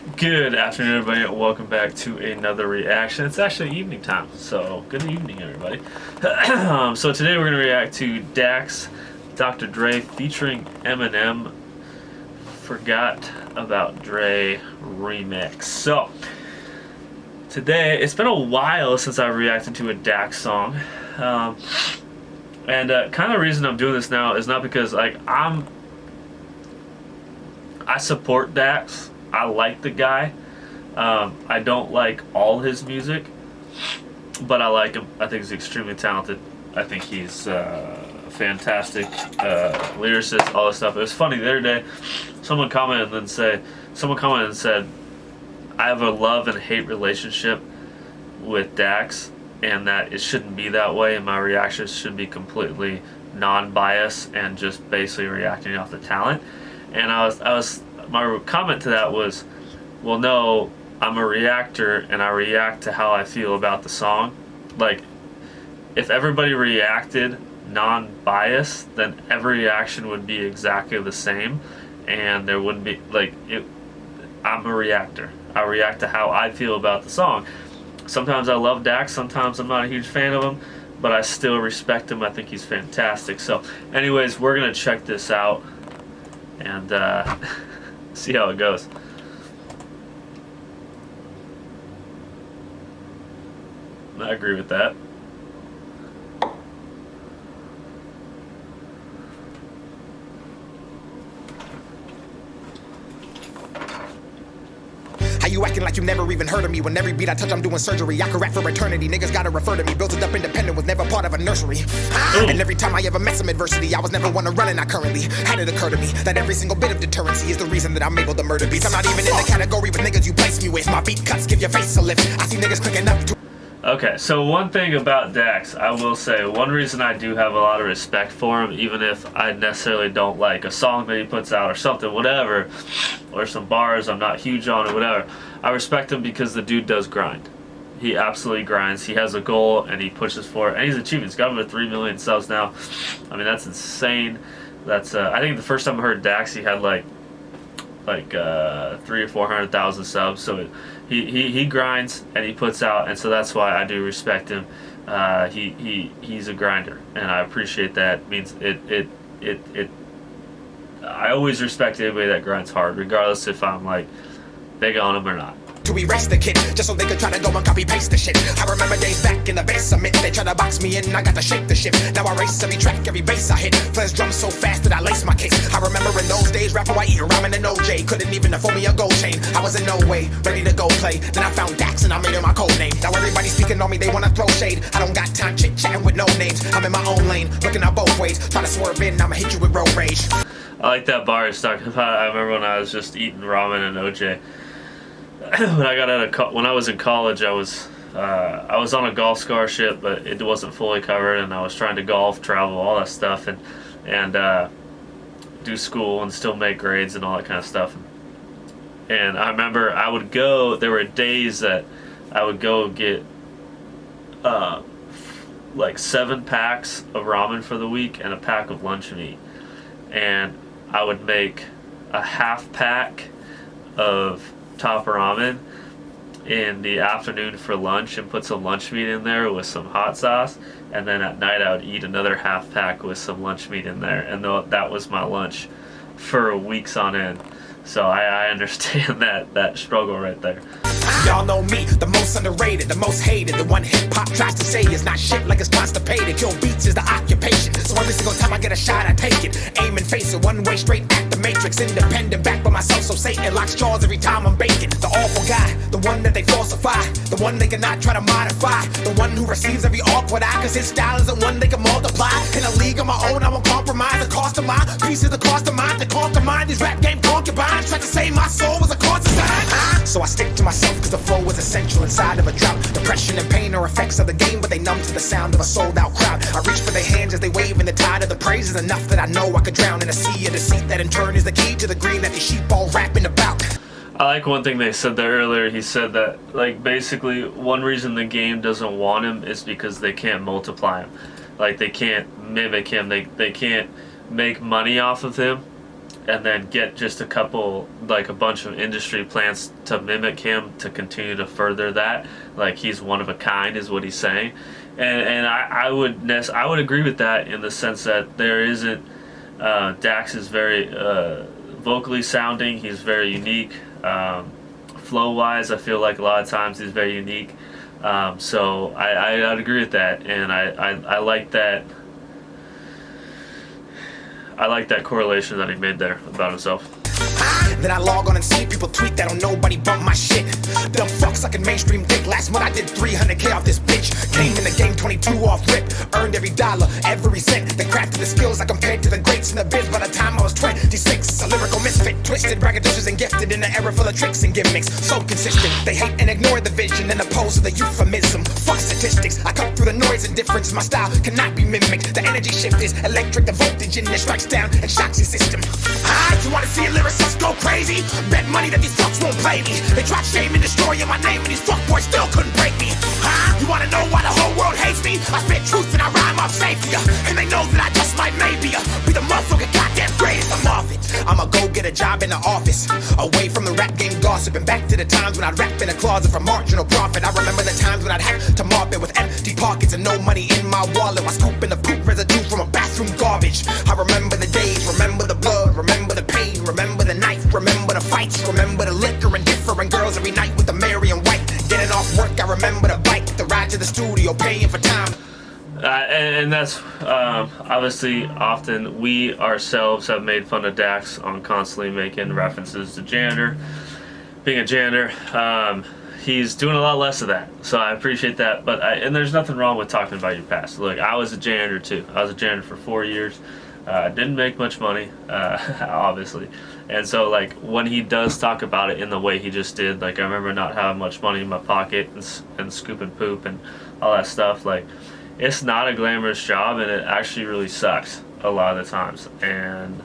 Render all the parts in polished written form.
Good afternoon, everybody, and welcome back to another reaction. It's actually evening time, so good evening, everybody. So today we're going to react to Dax, Dr. Dre featuring Eminem, Forgot About Dre remix. So today, it's been a while since I reacted to a Dax song, and kind of the reason I'm doing this now is not because I support Dax. I like the guy. I don't like all his music, but I like him. I think he's extremely talented. I think he's fantastic lyricist, all this stuff. It was funny the other day. Someone commented and said, "I have a love and hate relationship with Dax, and that it shouldn't be that way. And my reactions should be completely non-biased and just basically reacting off the talent." And my comment to that was, well, no, I'm a reactor and I react to how I feel about the song. Like, if everybody reacted non-biased, then every reaction would be exactly the same, and there wouldn't be, I'm a reactor. I react to how I feel about the song. Sometimes I love Dax, sometimes I'm not a huge fan of him, but I still respect him. I think he's fantastic. So, anyways, we're going to check this out and see how it goes. I agree with that. How you acting like you never even heard of me? When every beat I touch, I'm doing surgery. I can rap for eternity. Niggas gotta refer to me. Built it up independent, was never part of a nursery. And every time I ever met some adversity, I was never one to run, and I currently had it occur to me that every single bit of deterrency is the reason that I'm able to murder beats. I'm not even in the category with niggas you place me with. My beat cuts give your face a lift. I see niggas clicking up to. Okay, so one thing about Dax, I will say, one reason I do have a lot of respect for him, even if I necessarily don't like a song that he puts out or something, whatever, or some bars I'm not huge on or whatever, I respect him because the dude does grind. He absolutely grinds. He has a goal and he pushes for it, and he's achieving. He's got over 3 million subs now. I mean, that's insane. That's I think the first time I heard Dax, he had like 300,000 or 400,000 subs. So he grinds and he puts out, and so that's why I do respect him. He's a grinder, and I appreciate that. It means it. I always respect anybody that grinds hard, regardless if I'm like big on him or not. To erase the kid, just so they could try to go and copy paste the shit. I remember days back in the basement, they tried to box me in, I got to shake the shit. Now I race every track, every bass I hit. Flash drums so fast that I lace my case. I remember in those days, rapper white ear, rhyming and OJ couldn't even afford me a gold chain. I was in no way ready to go play. Then I found Dax and I made him my code name. Now everybody speaking on me, they wanna throw shade. I don't got time chit chatting with no names. I'm in my own lane, looking out both ways. Trying to swerve in, I'ma hit you with road rage. I like that bar he's talking about. I remember when I was just eating ramen and OJ. When I was in college, I was on a golf scholarship, but it wasn't fully covered, and I was trying to golf, travel, all that stuff, and do school and still make grades and all that kind of stuff. And I remember I would go. There were days that I would go get like 7 packs of ramen for the week and a pack of lunch meat, and I would make a half pack of top ramen in the afternoon for lunch and put some lunch meat in there with some hot sauce, and then at night I would eat another half pack with some lunch meat in there, and that was my lunch for weeks on end. So I understand that struggle right there. Y'all know me, the most underrated, the most hated, the one hip-hop tries to say is not shit like it's constipated. Kill beats is the occupation, so every single time I get a shot I take it. Aim and face it, one way straight at the matrix. Independent, back by myself, so Satan locks jaws every time I'm baking. The awful guy, the one that they falsify, the one they cannot try to modify, the one who receives every awkward eye, cause his style isn't one they can multiply. In a league of my own, I won't compromise. The cost of my piece is the cost of mine. To conquer mine, these rap game concubines try to say my soul was a cause of sign. So I stick to myself cause the flow is essential inside of a drought. Depression and pain are effects of the game, but they numb to the sound of a sold out crowd. I reach for their hands as they wave in the tide of the praise is enough that I know I could drown in a sea of deceit that in turn is the key to the green that these sheep all rapping about. I like one thing they said there earlier. He said that, like, basically one reason the game doesn't want him is because they can't multiply him. Like, they can't mimic him. They can't make money off of him. and then get just a couple, like a bunch of industry plants to mimic him to continue to further that. Like he's one of a kind, is what he's saying, and I would agree with that in the sense that there isn't. Dax is very vocally sounding. He's very unique. Flow wise, I feel like a lot of times he's very unique. So I'd agree with that, and I like that. I like that correlation that he made there about himself. Then I log on and see people tweet that on nobody bump my shit. Dumb fuck sucking mainstream dick. Last month I did 300K off this bitch. Came in the game 22 off rip. Earned every dollar, every cent. Then crafted the skills I compared to the greats in the biz by the time I was 26. A lyrical misfit, twisted, braggadocious and gifted in an era full of tricks and gimmicks. So consistent, they hate and ignore the vision and oppose to the euphemism. Fuck statistics, I cut through the noise and difference. My style cannot be mimicked. The energy shift is electric, the voltage in it strikes down and shocks your system. You wanna see a lyricist go crazy? Bet money that these fucks won't play me. They tried shaming, destroying my name, and these fuckboys still couldn't break me. You wanna know why the whole world hates me? I spit truth and I rhyme off safety, and they know that I just might maybe be the motherfucking goddamn greatest. I'm off it. I'ma go get a job in the office, away from the rap game gossip, and back to the times when I'd rap in a closet for marginal profit. I remember the times when I'd have to mop it with empty pockets and no money in my wallet, while scooping the poop residue from a bathroom garbage. I remember the days, remember the blood, remember the pain, remember the knife, remember the fights, remember the liquor and different girls every night with the Mary and White. Getting off work, I remember the bike, the ride to the studio, paying for time. And that's obviously often we ourselves have made fun of Dax on constantly making references to janitor, being a janitor. He's doing a lot less of that, so I appreciate that. But and there's nothing wrong with talking about your past. Look, I was a janitor too. I was a janitor for 4 years. Didn't make much money, obviously. And so, like, when he does talk about it in the way he just did, like, I remember not having much money in my pocket and scooping poop and all that stuff. Like, it's not a glamorous job, and it actually really sucks a lot of the times. And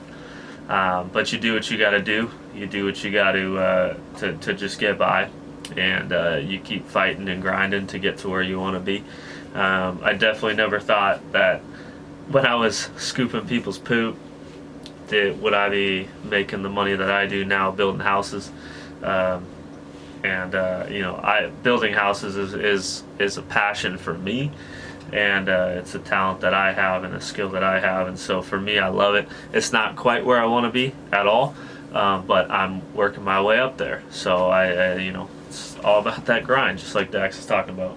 but you do what you got to do. You do what you got to just get by, and you keep fighting and grinding to get to where you want to be. I definitely never thought that when I was scooping people's poop, would I be making the money that I do now building houses. Building houses is a passion for me, and it's a talent that I have and a skill that I have, and so for me, I love it. It's not quite where I want to be at all, but I'm working my way up there. So it's all about that grind, just like Dax is talking about.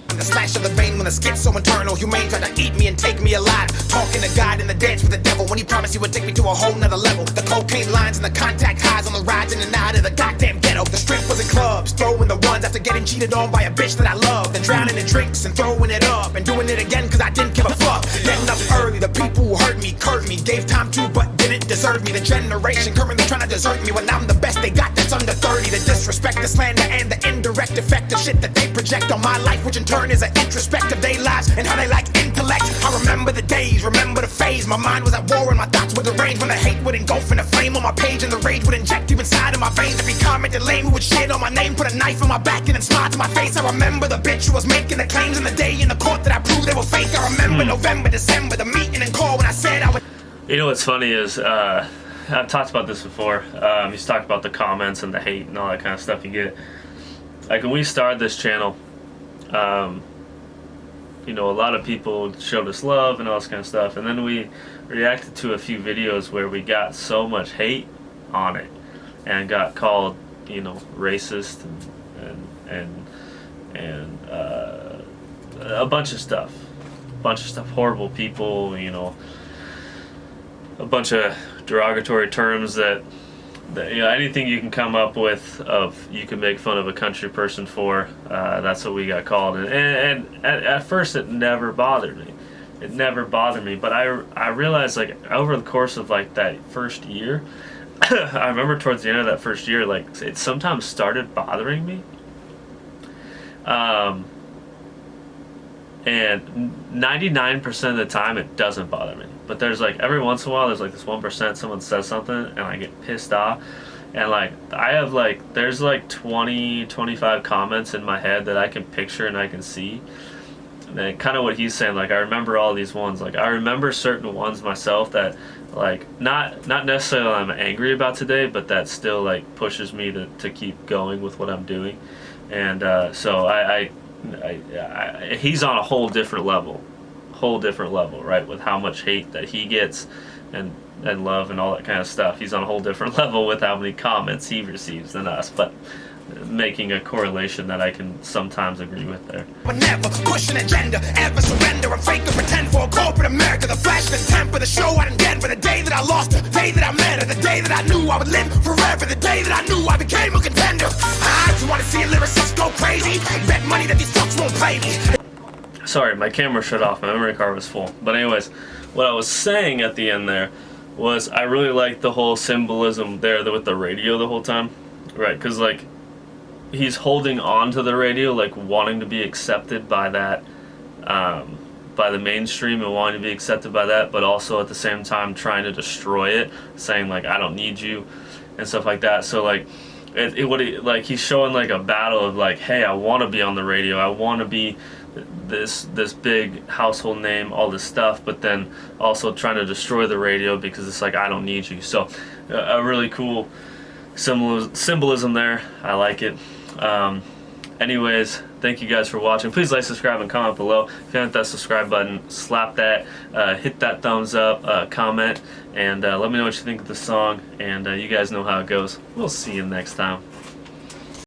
The slash of the vein when the skit's so internal. Humane tried to eat me and take me alive. Talking to God in the dance with the devil when he promised he would take me to a whole nother level. The cocaine lines and the contact highs on the rides in and out of the goddamn ghetto. The strip was in clubs, throwing the ones after getting cheated on by a bitch that I love. Then drowning in drinks and throwing it up and doing it again cause I didn't give a fuck. Getting up early, the people who hurt me, curved me, gave time to but didn't deserve me. The generation currently trying to desert me when I'm the best they got that's under 30. The disrespect, the slander, and the indirect effect of shit that they project on my life, which in turn is an introspect of their lives and how they like intellect. I remember the days, remember the phase. My mind was at war and my thoughts were deranged when the hate would engulf in a flame on my page and the rage would inject deep inside of my veins. Every comment that lame who would shit on my name, put a knife in my back and then smile to my face. I remember the bitch who was making the claims in the day in the court that I proved they were fake. I remember November, December, the meeting and call when I said I would. You know what's funny is I've talked about this before. He's talked about the comments and the hate and all that kind of stuff you get. Like when we started this channel, a lot of people showed us love and all this kind of stuff, and then we reacted to a few videos where we got so much hate on it and got called, racist and a bunch of stuff, horrible people, a bunch of derogatory terms that anything you can come up with you can make fun of a country person for, that's what we got called. And at first it never bothered me. But I realized, like, over the course of like that first year, I remember towards the end of that first year, like, it sometimes started bothering me. And 99% of the time it doesn't bother me. But there's like every once in a while there's like this 1% someone says something and I get pissed off, and like I have like there's like 20-25 comments in my head that I can picture and I can see, and kind of what he's saying, like I remember all these ones, like I remember certain ones myself that like not necessarily I'm angry about today, but that still like pushes me to keep going with what I'm doing. And so I he's on a whole different level, right, with how much hate that he gets and love and all that kind of stuff. He's on a whole different level with how many comments he receives than us, but making a correlation that I can sometimes agree with there. But never push an agenda, ever surrender and fake or pretend for a corporate America. The flash, the temper, the show I didn't get for the day that I lost her, the day that I met her, the day that I knew I would live forever, the day that I knew I became a contender. I just want to see a lyricist go crazy, bet money that these fucks won't play me. Sorry, my camera shut off, my memory card was full. But anyways, what I was saying at the end there was I really like the whole symbolism there with the radio the whole time, right? Because like he's holding on to the radio, like wanting to be accepted by that, by the mainstream and wanting to be accepted by that, but also at the same time trying to destroy it, saying like I don't need you and stuff like that. So like like he's showing like a battle of like, hey, I want to be on the radio, I want to be this big household name, all this stuff, but then also trying to destroy the radio because it's like I don't need you. So a really cool symbolism there. I like it. Anyways, thank you guys for watching. Please like, subscribe, and comment below. If you haven't hit that subscribe button, slap that, hit that thumbs up, comment, and let me know what you think of the song. And you guys know how it goes. We'll see you next time.